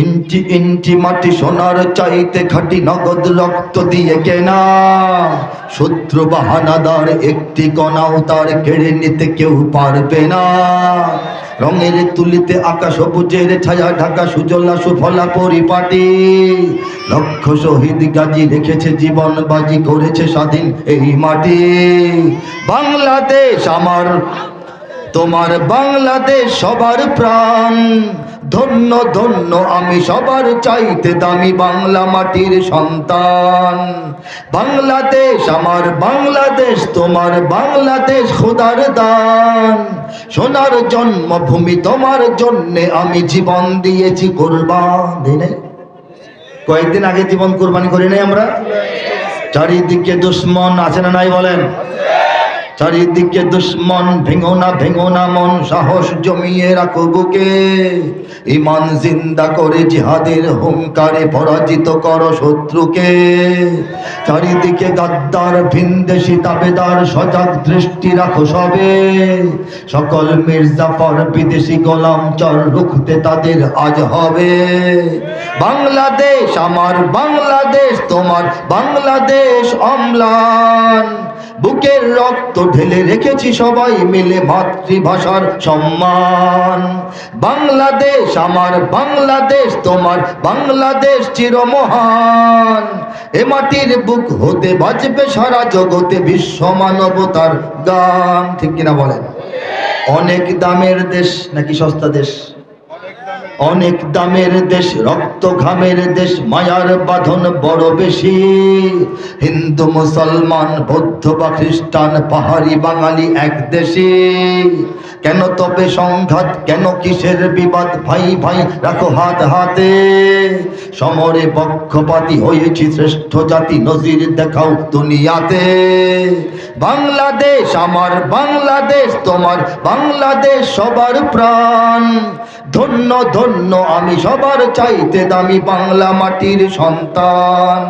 ইঞ্চি ইঞ্চি মাটি সোনার চাইতে খাঁটি, নগদ রক্ত দিয়ে কেনা। শত্রু বাহানাদার একটি কণাও তার কেড়ে নিতে কেউ পারবে না। রঙের তুলিতে আকাশ সবুজের ছায়া ঢাকা, সুজলা সুফলা পরিপাটি। লক্ষ শহীদ গাজী রেখেছে জীবন বাজি, করেছে স্বাধীন এই মাটি। বাংলাদেশ আমার, তোমার বাংলাদেশ সবার প্রাণ। ধন্য ধন্য আমি সবার চাইতে দামি বাংলা মাটির সন্তান। বাংলাদেশ আমার বাংলাদেশ, তোমার বাংলাদেশ খোদার দান। সোনার জন্মভূমি তোমার জন্যে আমি জীবন দিয়েছি কোরবানি। কয়েকদিন আগে জীবন কোরবানি করি নাই আমরা? চারিদিকে দুশ্মন আছে না নাই বলেন? চারিদিকে দুশ্মন, ভেঙো না মন, সাহস জমিয়ে রাখো বুকে। ইমান জিন্দা করে জিহাদের হুঙ্কারে পরাজিত করো শত্রুকে। চারিদিকে গাদ্দার ভিনদেশি তাবেদার, সজাগ দৃষ্টি রাখো সবে। সকল মির্জাফর বিদেশি গোলাম চর, রুখতে তাদের আজ হবে। বাংলাদেশ আমার বাংলাদেশ, তোমার বাংলাদেশ অম্লান। বুকের রক্ত ঢেলে রেখেছি সবাই মিলে মাতৃভাষার সম্মান। বাংলাদেশ আমার বাংলাদেশ, তোমার বাংলাদেশ চিরমহান। এ মাটির বুক হতে বাজবে সারা জগতে বিশ্ব মানবতার গান। ঠিক কিনা বলেন? অনেক দামের দেশ নাকি সস্তা দেশ? অনেক দামের দেশ, রক্ত ঘামের দেশ, মায়ার বাঁধন বড় বেশি। হিন্দু মুসলমান বৌদ্ধ বা খ্রিস্টান, পাহাড়ি বাঙালি এক দেশে। কেন তবে সংঘাত, কেন কিসের বিবাদ? ভাই ভাই রাখো হাত হাতে। সমরে পক্ষপাতী হয়েছি শ্রেষ্ঠ জাতি, নজির দেখাও দুনিয়াতে। বাংলাদেশ আমার বাংলাদেশ, তোমার বাংলাদেশ সবার প্রাণ। ধন্য ধন্য আমি সবার চাইতে দামি বাংলা মাটির সন্তান।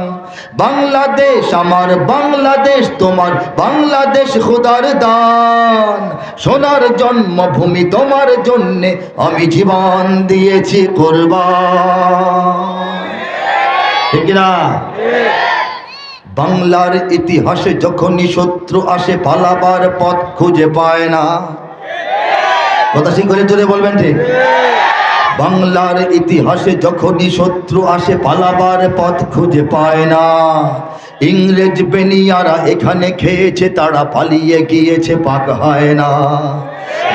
বাংলাদেশ আমার বাংলাদেশ, তোমার বাংলাদেশ খোদার দান। সোনার জন্মভূমি তোমার জন্যে আমি জীবন দিয়েছি কোরবান। ঠিক না? বাংলার ইতিহাসে যখনই শত্রু আসে, পালাবার পথ খুঁজে পায় না। কথা ঠিক করে জোরে বলবেন ঠিক? বাংলার ইতিহাসে যখনই শত্রু আসে, পালাবার পথ খুঁজে পায় না। ইংরেজ বেনিয়ারা এখানে খেয়েছে, তারা পালিয়ে গিয়েছে পাক হয় না।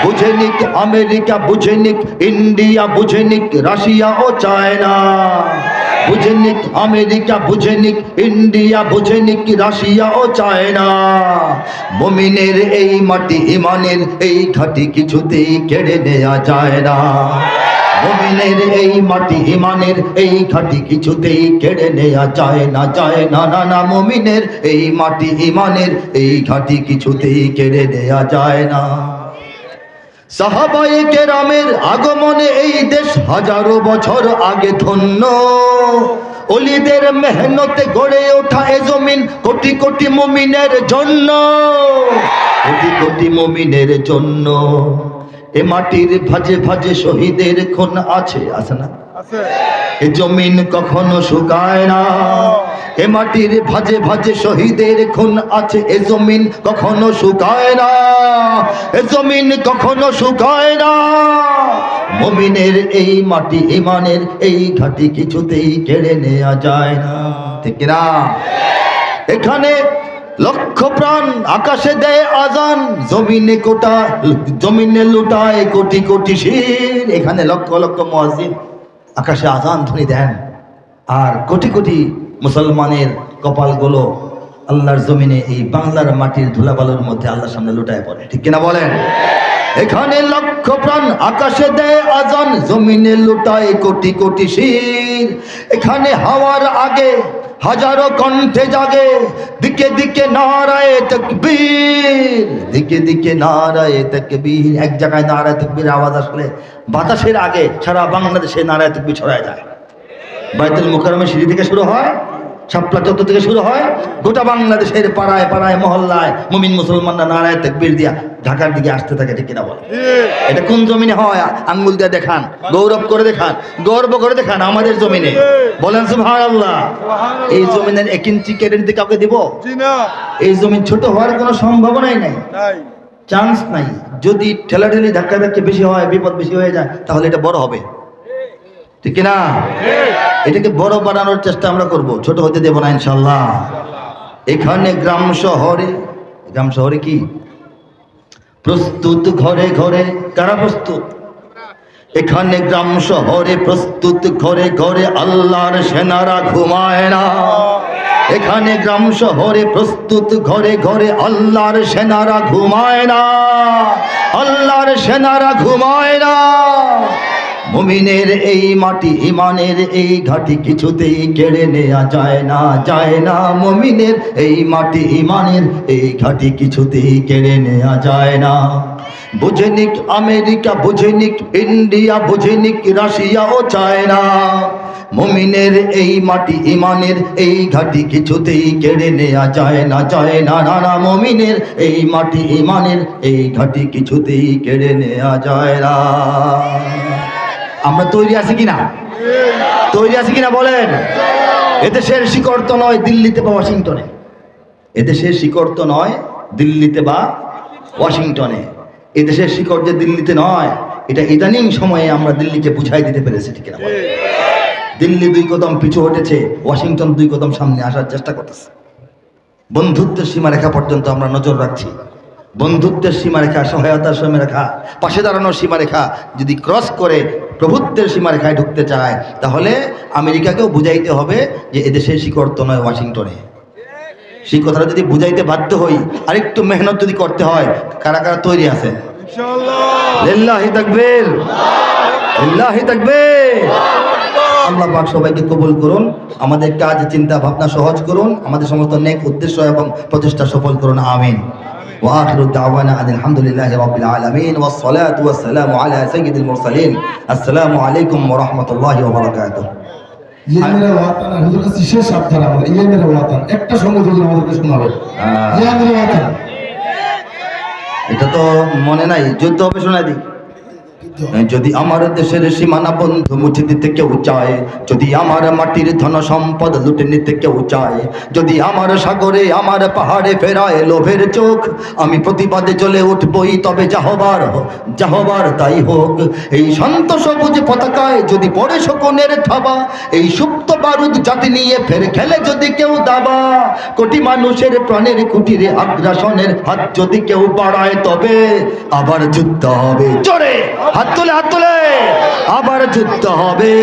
বুঝে নিক আমেরিকা, বুঝে নিক ইন্ডিয়া, বুঝে নিক রাশিয়া ও চায়না। বুঝে নিক আমেরিকা, বুঝে নিক ইন্ডিয়া, বুঝে নিক রাশিয়া ও চায়না। মুমিনের এই মাটি, ইমানের এই ঘাটি কিছুতেই কেড়ে নেওয়া যায় না। মুমিনের এই মাটি, ইমানের এই ঘাটি কিছুতেই কেড়ে নেওয়া যায় না, যায় না, না না। মুমিনের এই মাটি, ইমানের এই ঘাটি কিছুতেই কেড়ে নেওয়া যায় না। সাহাবায়ে কেরামের আগমনে এই দেশ হাজারো বছর আগে ধন্য। ওলিদের মেহনতে গড়ে ওঠা এ জমিন কোটি কোটি মুমিনের জন্য, কোটি কোটি মুমিনের জন্য। এ মাটির ভাজে ভাজে শহীদের খুন আছে, আছে না? এ জমিন কখনো শুকায় না। এ মাটির ভাজে ভাজে শহীদের খুন আছে, এ জমিন কখনো শুকায় না। এ জমিন কখনো শুকায় না। মুমিনের এই মাটি, ইমানের এই ঘাটি কিছুতেই কেড়ে নেওয়া যায় না। ঠিক না? এখানে লক্ষ প্রাণ আকাশে দেয় আজান, জমিনে কোটা, জমিনে লুটায় কোটি কোটি শির। এখানে লক্ষ লক্ষ মুয়াজ্জিন আকাশে আজান ধ্বনি দেন, আর কোটি কোটি মুসলমানের কপালগুলো আল্লাহর জমিনে এই বাংলার মাটির ধুলাবালুর মধ্যে আল্লাহর সামনে লুটায় পড়ে। ঠিক কিনা বলেন? এখানে লক্ষ প্রাণ আকাশে দেয় আজান, জমিনে লুটায় কোটি কোটি শির। এখানে হাওয়ার আগে হাজারো কণ্ঠে জাগে, দিকে দিকে নারায়ে তাকবীর, দিকে দিকে নারায়ে তাকবীর। এক জায়গায় নারায়ে তাকবীর আওয়াজ আসলে বাতাসের আগে সারা বাংলাদেশে নারায়ে তাকবীর ছড়ায় যায়। বাইতুল মুকাররমে সিঁড়ি থেকে শুরু হয়, শাপলা চত্বর থেকে শুরু হয়, গোটা বাংলাদেশের পাড়ায় পাড়ায় মহল্লায় মুমিন মুসলমানরা নারায় তাকবীর দিয়া ঢাকার দিকে আসতে থাকে, ঠিক কিনা বলে? এটা কোন জমিনে হয়? আঙ্গুল দিয়ে দেখান, গৌরব করে দেখান, গর্ব করে দেখান, আমাদের জমিনে। বলেন সুবহানাল্লাহ। এই জমিনের 1 ইঞ্চি কেড়ে নিতে কাউকে দিব? এই জমিন ছোট হওয়ার কোনো সম্ভাবনাই নাই, চান্স নাই। যদি ঠেলাঠেলি ধাক্কাধাক্কি বেশি হয়, বিপদ বেশি হয়ে যায়, তাহলে এটা বড় হবে, ঠিক না? এটাকে বড় বানানোর চেষ্টা আমরা করব, ছোট হতে দেব না ইনশাআল্লাহ। এখানে গ্রাম শহরে কি প্রস্তুত ঘরে ঘরে? কারা প্রস্তুত? এখানে গ্রাম শহরে প্রস্তুত ঘরে ঘরে, আল্লাহর সেনারা ঘুমায় না। এখানে গ্রাম শহরে প্রস্তুত ঘরে ঘরে, আল্লাহর সেনারা ঘুমায় না, আল্লাহর সেনারা ঘুমায় না। মুমিনের এই মাটি, ইমানের এই ঘাটি কিছুতেই কেড়ে নেওয়া যায় না, যায় না। মুমিনের এই মাটি, ইমানের এই ঘাটি কিছুতেই কেড়ে নেওয়া যায় না। বুঝেনিক আমেরিকা, বুঝেনিক ইন্ডিয়া, বুঝেনিক রাশিয়া ও চায়না, মুমিনের এই মাটি, ইমানের এই ঘাটি কিছুতেই কেড়ে নেওয়া যায় না, যায় না, না না। মুমিনের এই মাটি, ইমানের এই ঘাটি কিছুতেই কেড়ে নেওয়া যায় না। আমরা তৈরি আছি কিনা? তৈরি আছি কিনা বলেন? এদেশের শিকড় তো নয় দিল্লিতে বা ওয়াশিংটনে, এদেশের শিকড় তো নয় দিল্লিতে বা ওয়াশিংটনে, এদেশের শিকড় যে দিল্লিতে নয়, এটা ইদানিং সময়ে আমরা দিল্লিকে বুঝাই দিতে পেরেছি, ঠিক না? দিল্লি 2 কদম পিছু হটেছে, ওয়াশিংটন 2 কদম সামনে আসার চেষ্টা করতেছে। বন্ধুত্বের সীমারেখা পর্যন্ত আমরা নজর রাখছি। বন্ধুত্বের সীমারেখা, সহায়তার সীমারেখা, পাশে দাঁড়ানোর সীমারেখা যদি ক্রস করে প্রভুত্বের সীমারেখায় ঢুকতে চায়, তাহলে আমেরিকাকেও বুঝাইতে হবে যে এদেশের শিকড় তো নয় ওয়াশিংটনে। সেই কথাটা যদি বুঝাইতে বাধ্য হই, আরেকটু মেহনত যদি করতে হয়, কারা কারা তৈরি আছে? লিল্লাহি তাকবীর, লিল্লাহি তাকবীর। আল্লাহ পাক সবাইকে কবুল করুন, আমাদের কাজ চিন্তা ভাবনা সহজ করুন, আমাদের সমস্ত নেক উদ্দেশ্য এবং প্রচেষ্টা সফল করুন, আমিন। ওয়া আখিরু দাওয়ানা আলহামদুলিল্লাহি রাব্বিল আলামিন ওয়াস সালাতু ওয়াস সালামু আলা সাইয়্যিদিল মুরসালিন। আসসালামু আলাইকুম ওয়া রাহমাতুল্লাহি ওয়া বারাকাতুহু। ইয়েমেনের ওয়াতান আর হুজুর কাছে শেষ সাবধান, আমাদের ইয়েমেনের ওয়াতান একটা সঙ্গে হুজুর আমাদেরকে শোনাবে। ইয়েমেনের ওয়াতান এটা তো মনে নাই, যুদ্ধ হবে শোনাই দিই। যদি আমার দেশের সীমানা বন্ধু মুছে দিতে কেউ চায়, যদি আমার মাটির ধন সম্পদ লুটে নিতে কেউ চায়, যদি আমার সাগরে আমার পাহাড়ে ফেরায় লোভের চোখ, আমি প্রতিবাদে জ্বলে উঠবই, তবে যাহবার তাই হোক। এই শান্ত সবুজ পতাকায় যদি পড়ে শকুনের থাবা, এই সুপ্ত বারুদ জাতি নিয়ে ফের খেলে যদি কেউ দাবা, কোটি মানুষের প্রাণের কুটিরে আগ্রাসনের হাত যদি কেউ বাড়ায়, তবে আবার যুদ্ধ হবে। জোরে হাত তুলে, হাত তুলে। আবার যুদ্ধ হবে,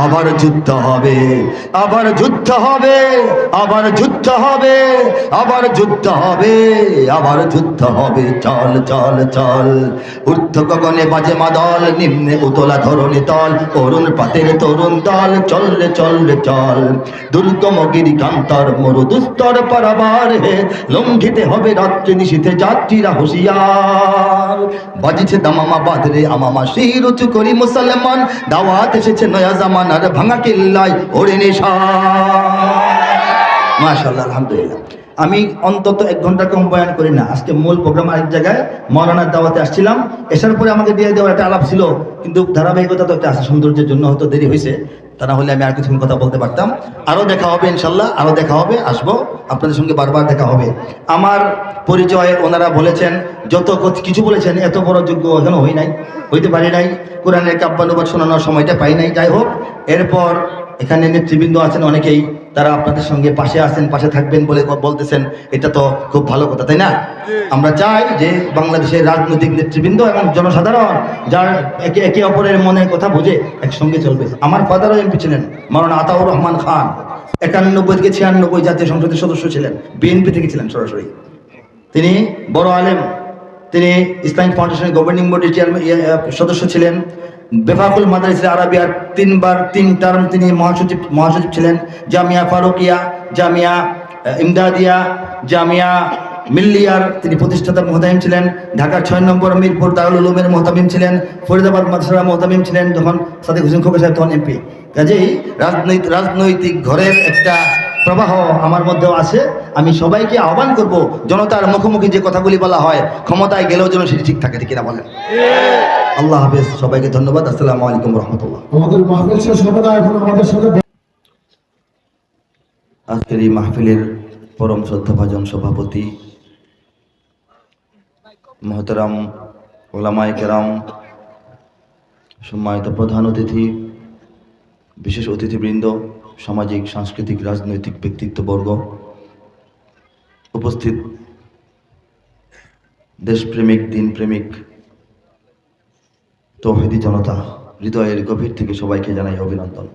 আবার যুদ্ধ হবে, আবার যুদ্ধ হবে, আবার যুদ্ধ হবে, আবার যুদ্ধ হবে, আবার যুদ্ধ হবে। চল চল চল, ঊর্ধ্ব গগনে বাজে মাদল, নিম্নে উতলা ধরণী তল, অরুণ পাতের তরুণ দল, চল রে চল রে চল। দুর্গম গিরিকান্তর মরু দুস্তর পারাবার হে, লঙ্ঘিতে হবে রাত্রি নিশীথে যাত্রীরা হুঁশিয়ার। বাজিছে দামামা বাদরে আমামা, শির উঁচু করি মুসলমান, দাওয়াত এসেছে নয়া জামানার, ভাঙা কিল্লায় ওড়ে নিশান। মাশাআল্লাহ, আলহামদুলিল্লাহ। আমি অন্তত 1 ঘন্টা কম বয়ান করি না। আজকে মূল প্রোগ্রাম আরেক জায়গায়, মৌলানার দাওয়াতে আসছিলাম। এসার পরে আমাকে দিয়ে দেওয়ার একটা আলাপ ছিল, কিন্তু ধারাবাহিকতা তো একটা আছে, সৌন্দর্যের জন্য হয়তো দেরি হয়েছে, তা না হলে আমি আর কিছুক্ষণ কথা বলতে পারতাম। আরও দেখা হবে ইনশাল্লাহ, আরও দেখা হবে, আসবো আপনাদের সঙ্গে, বারবার দেখা হবে। আমার পরিচয় ওনারা বলেছেন, যত কিছু বলেছেন, এত বড় যোগ্য এখনো হইতে পারি নাই, কোরআনের কাব্যানুবাদ শোনানোর সময়টা পাই নাই। যাই হোক, এরপর এখানে নেতৃবৃন্দ আছেন অনেকেই, তারা আপনাদের সঙ্গে পাশে আছেন, পাশে থাকবেন বলে বলতেছেন, এটা তো খুব ভালো কথা, তাই না? আমরা চাই যে বাংলাদেশের রাজনৈতিক নেতৃবৃন্দ এবং জনসাধারণ যার একে অপরের মনের কথা বুঝে একসঙ্গে চলবে। আমার ফাদারও এমপি ছিলেন, মাওলানা আতাউর রহমান খান, 91 থেকে 96 জাতীয় সংসদের সদস্য ছিলেন, বিএনপি থেকে ছিলেন সরাসরি। তিনি বড় আলেম, তিনি ইসলামিক ফাউন্ডেশনের গভর্নিং বডির চেয়ারম্যান সদস্য ছিলেন, বেফাকুল মাদারিস আরাবিয়ার 3 টার্ম তিনি মহাসচিব ছিলেন, জামিয়া ফারুকিয়া, জামিয়া ইমদাদিয়া, জামিয়া মিল্লিয়ার তিনি প্রতিষ্ঠাতা মুহতামিম ছিলেন, ঢাকার 6 নম্বর মিরপুর দারুল উলুমের মুহতামিম ছিলেন, ফরিদাবাদ মাদ্রাসার মুহতামিম ছিলেন যখন সাদেক হোসেন খোকা সাহেব তখন এমপি। কাজেই রাজনৈতিক ঘরের একটা প্রবাহ আমার মধ্যেও আছে। আমি সবাইকে আহ্বান করব, জনতার মুখোমুখি যে কথাগুলি বলা হয় ক্ষমতায় গেলেও যেন সেটি ঠিক থাকে, ঠিক কিনা বলেন? আল্লাহ হাফেজ, সবাইকে ধন্যবাদ। আসসালামু আলাইকুম রহমতুল্লাহ। আমাদের মাহফিল শেষ হবে না, এখন আমাদের সাথে আজকের এই মাহফিলের পরম শ্রদ্ধাভাজন সভাপতি মহতারাম ওলামায়ে কেরাম, সম্মানিত প্রধান অতিথি, বিশেষ অতিথিবৃন্দ, সামাজিক সাংস্কৃতিক রাজনৈতিক ব্যক্তিত্ববর্গ, উপস্থিত দেশপ্রেমিক দিনপ্রেমিক তৌহিদি জনতা, হৃদয়ের গভীর থেকে সবাইকে জানাই অভিনন্দন।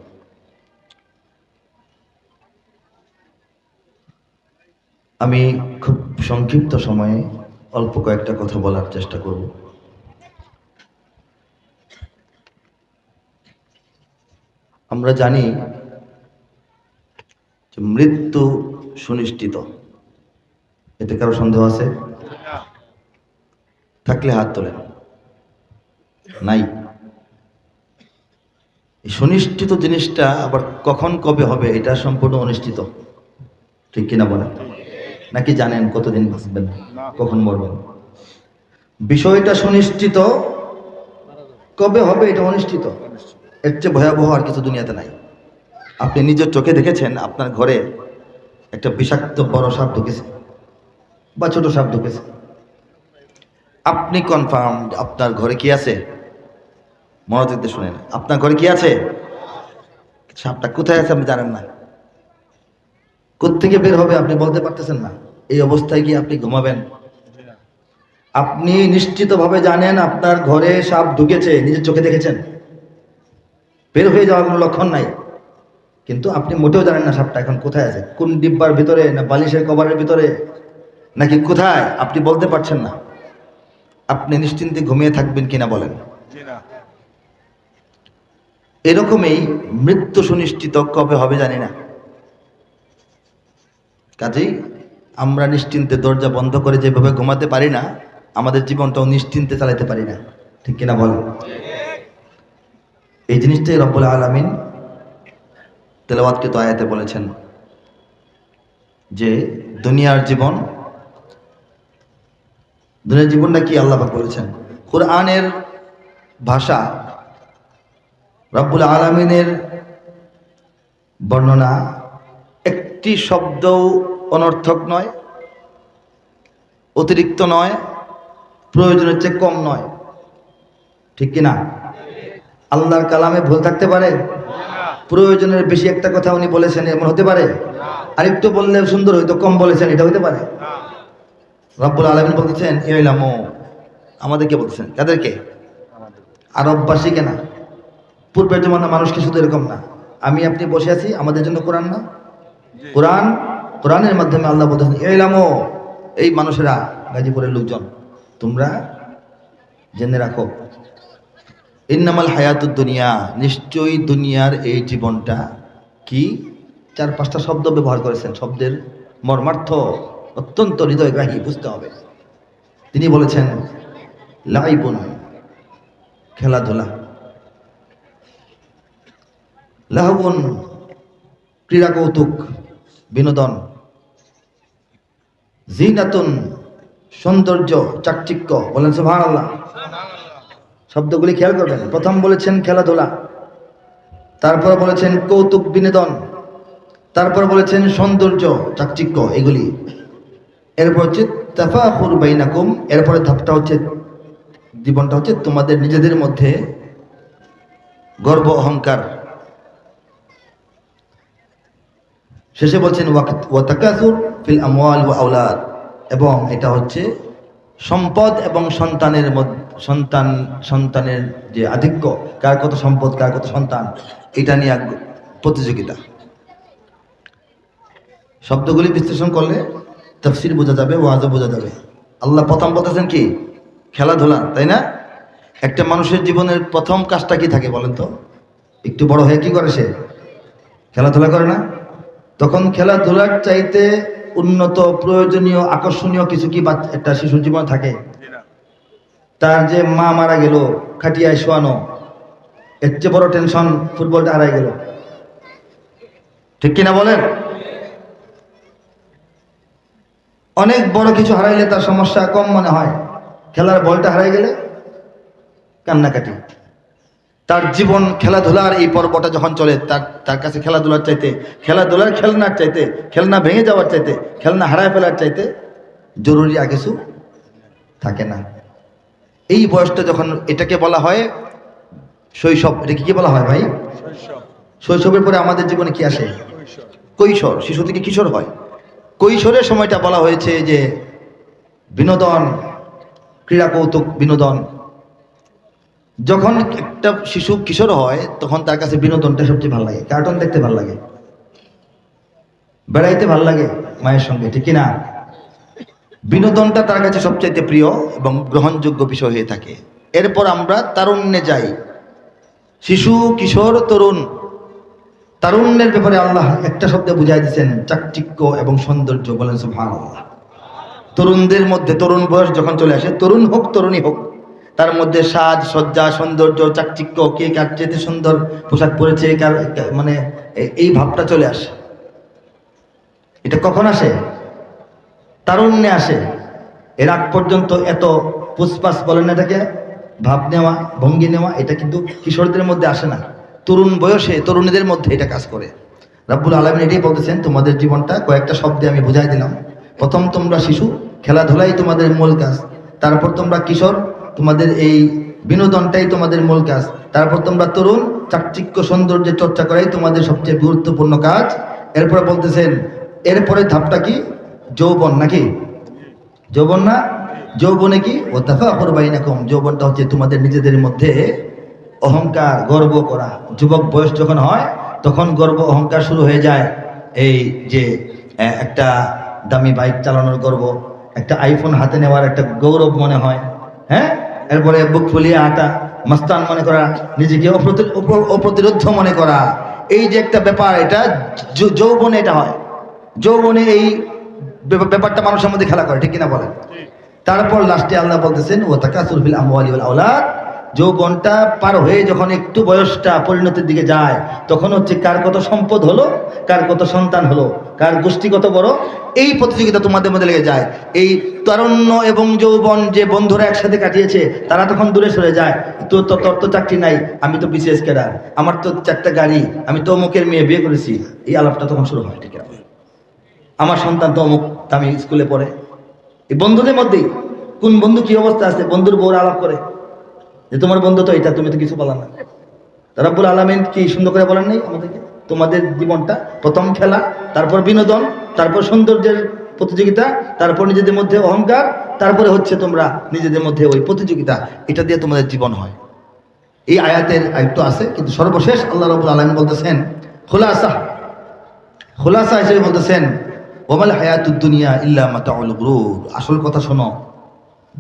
আমি খুব সংক্ষিপ্ত সময়ে অল্প কয়েকটা কথা বলার চেষ্টা করব। আমরা জানি যে মৃত্যু সুনিশ্চিত, এতে কারো সন্দেহ আছে? থাকলে হাত তোলেন। নাই? এই সুনিশ্চিত জিনিসটা আবার কখন কবে হবে এটা সম্পূর্ণ অনিশ্চিত, ঠিক কিনা বলেন? নাকি জানেন কতদিন বাঁচবেন, কখন মরবেন? বিষয়টা সুনিশ্চিত, কবে হবে এটা অনিশ্চিত। এর চেয়ে ভয়াবহ আর কিছু দুনিয়াতে নাই। আপনি নিজের চোখে দেখেছেন আপনার ঘরে একটা বিষাক্ত বড় সাপ ঢুকেছে বা ছোট সাপ ঢুকেছে, আপনি কনফার্ম আপনার ঘরে কি আছে? মনোযোগ দিয়ে শুনেন, আপনার ঘরে কি আছে? সাপটা কোথায় আছে আপনি জানেন না, কোত্থেকে বের হবে আপনি বলতে পারতেছেন না। এই অবস্থায় কি আপনি ঘুমাবেন? আপনি নিশ্চিতভাবে জানেন আপনার ঘরে সাপ ঢুকেছে, নিজের চোখে দেখেছেন, বের হয়ে যাওয়ার কোনো লক্ষণ নাই, কিন্তু আপনি মোটেও জানেন না সাপটা এখন কোথায় আছে, কোন ডিব্বার ভিতরে, না বালিশের কভারের ভিতরে, নাকি কোথায় আপনি বলতে পারছেন না। আপনি নিশ্চিন্তে ঘুমিয়ে থাকবেন কিনা বলেন? এরকমই মৃত্যু সুনিশ্চিত, কবে হবে জানি না। কাজেই আমরা নিশ্চিন্তে দরজা বন্ধ করে যেভাবে ঘুমাতে পারি না, আমাদের জীবনটাও নিশ্চিন্তে চালাতে পারি না, ঠিক কিনা বলেন? এই জিনিসটাই রব্বুল আলামিন তেলাওয়াতকৃত আয়াতে বলেছেন যে দুনিয়ার জীবনটা কি আল্লাহ পাক বলেছেন। কোরআনের ভাষা, রব্বুল আলামিনের বর্ণনা একটি শব্দও অনর্থক নয়, অতিরিক্ত নয়, প্রয়োজনের চেয়ে কম নয়, ঠিক কিনা? আল্লাহর কালামে ভুল থাকতে পারে? প্রয়োজনের বেশি একটা কথা উনি বলেছেন এমন হতে পারে? আরেকটু বললে সুন্দর হইতো, কম বলেছেন এটা হইতে পারে? রব্বুল আলামিন বলতেছেন ইলামু, আমাদেরকে বলতেছেন, কাদেরকে? আরববাসীকে না, পূর্বের জমানা মানুষকে শুধু এরকম না। আমি আপনি বসে আছি, আমাদের জন্য কোরআন না? কোরআনের মাধ্যমে আল্লাহ বলতেছেন ইলামু, এই মানুষেরা, গাজীপুরের লোকজন, তোমরা জেনে রাখো, ইন্নামাল হায়াতুদ দুনিয়া, নিশ্চয়ই দুনিয়ার এই জীবনটা কি। 4-5টা শব্দ ব্যবহার করেছেন, শব্দের মর্মার্থ অত্যন্ত হৃদয়গ্রাহী, বুঝতে হবে। তিনি বলেছেন লাইবুন, খেলাধুলা, লাহবুন, ক্রীড়া কৌতুক বিনোদন, জিনাতুন, সৌন্দর্য চাকচিক্য, বলেন সুবহানাল্লাহ। শব্দগুলি খেয়াল করবেন, প্রথম বলেছেন খেলাধুলা, তারপর বলেছেন কৌতুক বিনোদন, তারপর বলেছেন সৌন্দর্য চাকচিক্য, এগুলি। এরপর হচ্ছে তাফাখুর বাইনাকুম, এরপরে ধাপটা হচ্ছে, জীবনটা হচ্ছে তোমাদের নিজেদের মধ্যে গর্ব অহংকার। শেষে বলছেন ওয়া তাকাসুর ফিল আমওয়াল ওয়া আওলাদ, এবং এটা হচ্ছে সম্পদ এবং সন্তানের যে আধিক্য, কার কত সম্পদ, কার কত সন্তান, এটা নিয়ে প্রতিযোগিতা। শব্দগুলি বিশ্লেষণ করলে তাফসীর বোঝা যাবে, ওয়াজও বোঝা যাবে। আল্লাহ প্রথম বলতেছেন কি? খেলাধুলা, তাই না? একটা মানুষের জীবনের প্রথম কাজটা কি থাকে বলেন তো? একটু বড় হয়ে কি করে সে? খেলাধুলা করে না? তখন খেলাধুলার চাইতে উন্নত, প্রয়োজনীয়, আকর্ষণীয় কিছু কি একটা শিশুর জীবন থাকে? তার যে মা মারা গেল, খাটিয়ায় শোয়ানো, এর চেয়ে বড় টেনশন ফুটবলটা হারাই গেল, ঠিক কিনা বলেন? অনেক বড় কিছু হারাইলে তার সমস্যা কম মনে হয়, খেলার বলটা হারাই গেলে কান্নাকাটি। তার জীবন খেলাধুলার এই পর্বটা যখন চলে, তার কাছে খেলাধুলার চাইতে, খেলাধুলার খেলনার চাইতে, খেলনা ভেঙে যাওয়ার চাইতে, খেলনা হারায় ফেলার চাইতে জরুরি আর কিছু থাকে না। এই বয়সটা যখন, এটাকে বলা হয় শৈশব। এটাকে কি বলা হয় ভাই? শৈশবের পরে আমাদের জীবনে কি আসে? কৈশোর। শিশু থেকে কিশোর হয়। কৈশোরের সময়টা বলা হয়েছে যে বিনোদন, ক্রীড়া কৌতুক, বিনোদন। যখন একটা শিশু কিশোর হয় তখন তার কাছে বিনোদনটা সবচেয়ে ভালো লাগে। কার্টুন দেখতে ভালো লাগে, বেড়াইতে ভালো লাগে মায়ের সঙ্গে, ঠিক কিনা? বিনোদনটা তার কাছে সবচাইতে প্রিয় এবং গ্রহণযোগ্য বিষয় হয়ে থাকে। এরপর আমরা তারুণ্যে যাই। শিশু, কিশোর, তরুণ। তারুণ্যের ব্যাপারে আল্লাহ একটা শব্দে বুঝাই দিচ্ছেন, চাকচিক্য এবং সৌন্দর্য। বলেন সুবহানাল্লাহ। তরুণদের মধ্যে, তরুণ বয়স যখন চলে আসে, তরুণ হোক তরুণী হোক, তার মধ্যে সাজ সজ্জা, সৌন্দর্য, চাকচিক্য, কে কার চেয়ে সুন্দর পোশাক পরেছে, মানে এই ভাবটা চলে আসে। এটা কখন আসে? তারুণ্যে আসে। এর আগ পর্যন্ত এত পুষ্পাস বলেন এটাকে, ভাব নেওয়া, ভঙ্গি নেওয়া, এটা কিন্তু কিশোরদের মধ্যে আসে না। তরুণ বয়সে তরুণীদের মধ্যে এটা কাজ করে। রাব্বুল আলামিন এটাই বলতেছেন, তোমাদের জীবনটা কয়েকটা শব্দে আমি বুঝাই দিলাম। প্রথম তোমরা শিশু, খেলাধুলাই তোমাদের মূল কাজ। তারপর তোমরা কিশোর, তোমাদের এই বিনোদনটাই তোমাদের মূল কাজ। তারপর তোমরা তরুণ, চাকচিক্য সৌন্দর্যের চর্চা করাই তোমাদের সবচেয়ে গুরুত্বপূর্ণ কাজ। এরপরে বলতেছেন, এরপরে ধাপটা কি? যৌবন। নাকি যৌবন না? যৌবনে কি? ও তাফাখুর বাইনাকুম। যৌবনটা হচ্ছে তোমাদের নিজেদের মধ্যে অহংকার, গর্ব করা। যুবক বয়স যখন হয় তখন গর্ব অহংকার শুরু হয়ে যায়। এই যে একটা দামি বাইক চালানোর গর্ব, একটা আইফোন হাতে নেওয়ার একটা গৌরব মনে হয়, হ্যাঁ। এরপরে বুক ফুলিয়ে হাঁটা, মাস্তান মনে করা, নিজেকে অপ্রতিরোধ মনে করা, এই যে একটা ব্যাপার, এটা যৌবনে এটা হয়। যৌবনে এই ব্যাপারটা মানুষের মধ্যে খেলা করে, ঠিক কিনা বলেন? তারপর লাস্টে আল্লাহ বলতেছেন, ও তাকাসুর ফিল আমওয়ালি ওয়াল আওলাদ। যৌবনটা পার হয়ে যখন একটু বয়সটা পরিণতির দিকে যায়, তখন হচ্ছে কার কত সম্পদ হলো, কার কত সন্তান হলো, কার গোষ্ঠী কত বড়, এই প্রতিযোগিতা তোমাদের মধ্যে লেগে যায়। এই তারুণ্য এবং যৌবন যে বন্ধুরা একসাথে কাটিয়েছে, তারা তখন দূরে সরে যায়। তোর তো চাকরি নাই, আমি তো বিসিএস ক্যাডার, আমার তো 4টা গাড়ি, আমি তো অমুকের মেয়ে বিয়ে করেছি, এই আলাপটা তখন শুরু হয়, ঠিক আছে? আমার সন্তান তো অমুক দামি স্কুলে পড়ে। এই বন্ধুদের মধ্যেই কোন বন্ধু কি অবস্থা আছে, বন্ধুর বউর আলাপ করে যে তোমার বন্ধু তো এটা, তুমি তো কিছু বলা না। রাব্বুল আলামিন কি সুন্দর করে বলেন নাই আমাদেরকে? তোমাদের জীবনটা প্রথম খেলা, তারপর বিনোদন, তারপর সৌন্দর্যের প্রতিযোগিতা, তারপর নিজেদের মধ্যে অহংকার, তারপরে হচ্ছে তোমরা নিজেদের মধ্যে ওই প্রতিযোগিতা। এটা দিয়ে তোমাদের জীবন হয়। এই আয়াতের একটু আছে, কিন্তু সর্বশেষ আল্লাহ রাব্বুল আলামিন বলতেছেন খোলাসা হিসেবে বলতেছেন, ওয়ামাল হায়াতুদ দুনিয়া ইল্লা মাতাউল গুরুর। আসল কথা শোনো,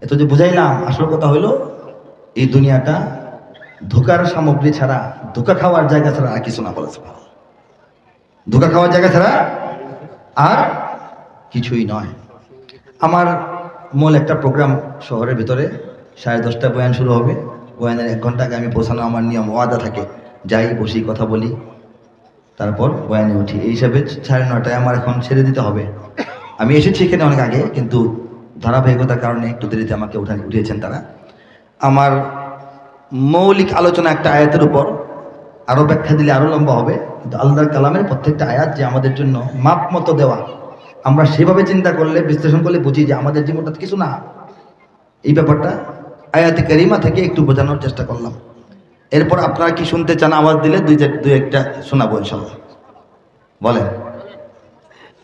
এত যে বুঝাইলাম, আসল কথা হইল এই দুনিয়াটা ধোকার সামগ্রী ছাড়া, ধোকা খাওয়ার জায়গা ছাড়া আর কিছু না। বলেছে ধোকা খাওয়ার জায়গা ছাড়া আর কিছুই নয়। আমার মূল একটা প্রোগ্রাম শহরের ভিতরে 10:30 বয়ান শুরু হবে। বয়ানের 1 ঘন্টা আগে আমি পৌঁছানো আমার নিয়ম, ওয়াদা থাকে। যাই, বসি, কথা বলি, তারপর বয়ানে উঠি। এই হিসাবে 9:30 আমার এখন ছেড়ে দিতে হবে। আমি এসেছি এখানে অনেক আগে, কিন্তু ধারাবাহিকতার কারণে একটু দেরিতে আমাকে উঠিয়েছেন তারা। আমার মৌলিক আলোচনা একটা আয়াতের উপর, আরও ব্যাখ্যা দিলে আরও লম্বা হবে, কিন্তু আল্লাহর কালামের প্রত্যেকটা আয়াত যে আমাদের জন্য মাপ মতো দেওয়া, আমরা সেভাবে চিন্তা করলে, বিশ্লেষণ করলে বুঝি যে আমাদের জীবনটা কিছু না। এই ব্যাপারটা আয়াতে কারিমা থেকে একটু বোঝানোর চেষ্টা করলাম। এরপর আপনারা কি শুনতে চান? আওয়াজ দিলে দুই একটা শোনাবো ইনশাল্লাহ। বলেন,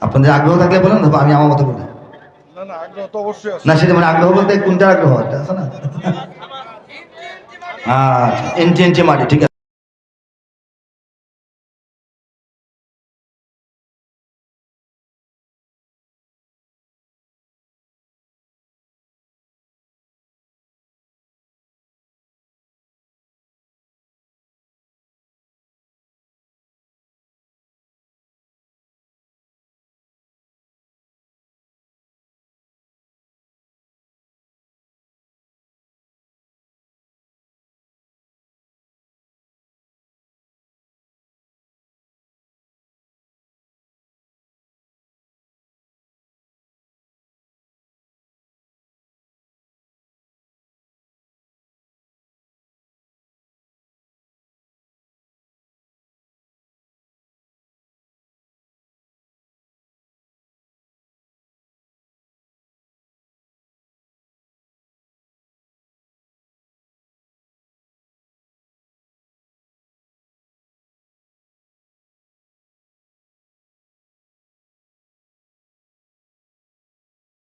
আপনাদের আগ্রহ থাকলে বলেন, আমি আমার মতো বলি। না, সেটা মানে আগ্রহ বলতে কোনটা আগ্রহ আছে না? আচ্ছা, ইঞ্চি মাটি, ঠিক আছে।